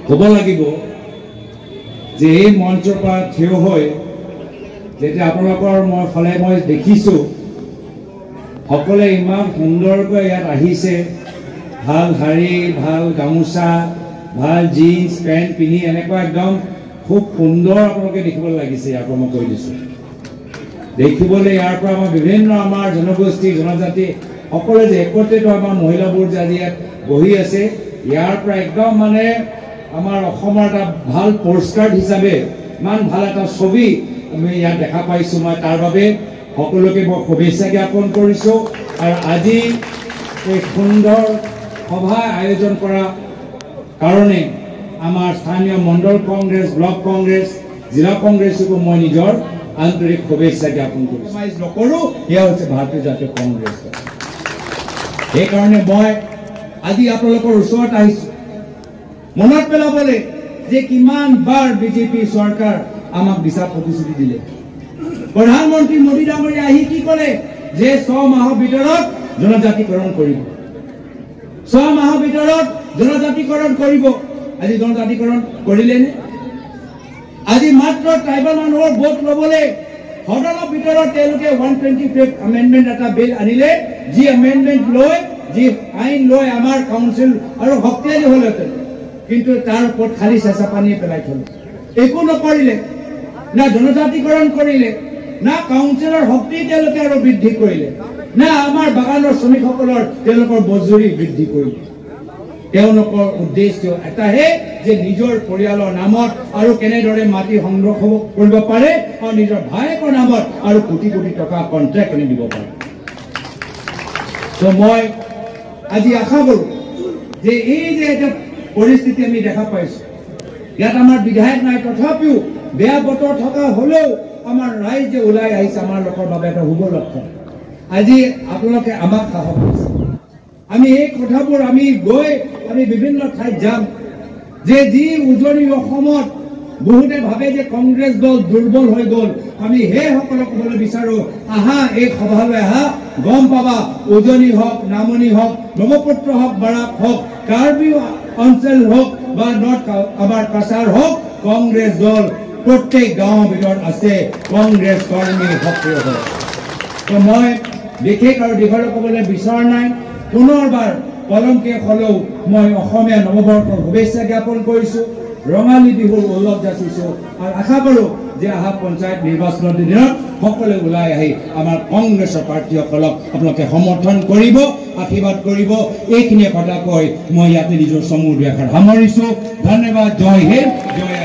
ক'ব লাগিব যে এই মঞ্চৰ পৰা থিয় হৈ যেতিয়া আপোনালোকৰ ফালে মই দেখিছোঁ সকলোৱে ইমান সুন্দৰকৈ ইয়াত আহিছে, ভাল শাৰী, ভাল গামোচা, ভাল জিন্স পেণ্ট পিন্ধি এনেকুৱা একদম খুব সুন্দৰ আপোনালোকে দেখিবলৈ লাগিছে। ইয়াৰ পৰা মই কৈ দিছোঁ, দেখিবলৈ ইয়াৰ পৰা আমাৰ বিভিন্ন আমাৰ জনগোষ্ঠী জনজাতি সকলোৱে যে একত্ৰিত আমাৰ মহিলাবোৰ যে আজি ইয়াত বহি আছে, ইয়াৰ পৰা একদম মানে আমাৰ অসমৰ এটা ভাল পোষ্টকাৰ্ড হিচাপে ইমান ভাল এটা ছবি আমি ইয়াত দেখা পাইছোঁ। মই তাৰ বাবে সকলোকে মই শুভেচ্ছা জ্ঞাপন কৰিছোঁ। আৰু আজি এই সুন্দৰ সভা আয়োজন কৰা কাৰণে আমাৰ স্থানীয় মণ্ডল কংগ্ৰেছ, ব্লক কংগ্ৰেছ, জিলা কংগ্ৰেছকো মই নিজৰ আন্তৰিক শুভেচ্ছা জ্ঞাপন কৰিছোঁ। নকৰোঁ, সেয়া হৈছে ভাৰতীয় জাতীয় কংগ্ৰেছ। সেইকাৰণে মই আজি আপোনালোকৰ ওচৰত আহিছোঁ মনত পেলাবলৈ যে কিমান বাৰ বিজেপি চৰকাৰ আমাক দিছা প্ৰতিশ্ৰুতি দিলে। প্ৰধানমন্ত্ৰী মোদী ডাঙৰীয়া আহি কি ক'লে যে 6 মাহৰ ভিতৰত জনজাতিকৰণ কৰিব, 6 মাহৰ ভিতৰত জনজাতিকৰণ কৰিব। আজি জনজাতিকৰণ কৰিলেনে? আজি মাত্ৰ ট্ৰাইবেল মানুহৰ ভোট ল'বলৈ সদনৰ ভিতৰত তেওঁলোকে 125th এমেণ্ডমেণ্ট এটা বিল আনিলে, যি এমেণ্ডমেণ্ট লৈ যি আইন লৈ আমাৰ কাউন্সিল আৰু শক্তিশালী হ'লহেঁতেন, কিন্তু তাৰ ওপৰত খালি চেঁচা পানী পেলাই থলে। একো নকৰিলে, না জনজাতিকৰণ কৰিলে, না কাউন্সিলৰ শক্তি তেওঁলোকে আৰু বৃদ্ধি কৰিলে, না আমাৰ বাগানৰ শ্ৰমিকসকলৰ তেওঁলোকৰ মজুৰি বৃদ্ধি কৰিলে। তেওঁলোকৰ উদ্দেশ্য এটাহে যে নিজৰ পৰিয়ালৰ নামত আৰু কেনেদৰে মাটি সংগ্ৰহ কৰিব পাৰে আৰু নিজৰ ভায়েকৰ নামত আৰু কোটি কোটি টকা কণ্ট্ৰেক্ট আনি দিব পাৰে। তো মই আজি আশা কৰোঁ যে এই যে এটা পৰিস্থিতি আমি দেখা পাইছোঁ, ইয়াত আমাৰ বিধায়ক নাই, তথাপিও বেয়া বতৰ থকা হ'লেও আমাৰ ৰাইজ যে ওলাই আহিছে আমাৰ লোকৰ বাবে এটা শুভ লক্ষণ। আজি আপোনালোকে আমাক সাহস দিছে, আমি এই কথাবোৰ আমি গৈ আমি বিভিন্ন ঠাইত যাম যে যি উজনি অসমত বহুতে ভাবে যে কংগ্ৰেছ দল দুৰ্বল হৈ গ'ল, আমি সেইসকলক ক'বলৈ বিচাৰোঁ, আহা এই সভালৈ আহা, গম পাবা উজনি হওক, নামনি হওক, ব্ৰহ্মপুত্ৰ হওক, বাৰাক হওক, কাৰ্বি অঞ্চল হওক বা নৰ্থ আমাৰ কাছাৰ হওক, কংগ্ৰেছ দল প্ৰত্যেক গাঁৱৰ ভিতৰত আছে, কংগ্ৰেছ কৰ্মী সক্ৰিয় হয়। তো মই বিশেষ আৰু দীঘলে ক'বলৈ বিচৰা নাই। পুনৰবাৰ পলমকে হ'লেও মই অসমীয়া নৱবৰ্ষৰ শুভেচ্ছা জ্ঞাপন কৰিছোঁ, ৰঙালী বিহুৰ উল্লাস যাচিছোঁ আৰু আশা কৰোঁ যে অহা পঞ্চায়ত নিৰ্বাচনৰ দিনত সকলোৱে ওলাই আহি আমাৰ কংগ্ৰেছৰ প্ৰাৰ্থীসকলক আপোনালোকে সমৰ্থন কৰিব, আশীৰ্বাদ কৰিব। এইখিনিয়ে কথা কৈ মই ইয়াতে নিজৰ চমু দুআষাৰ সামৰিছোঁ। ধন্যবাদ। জয় হিন্দ, জয়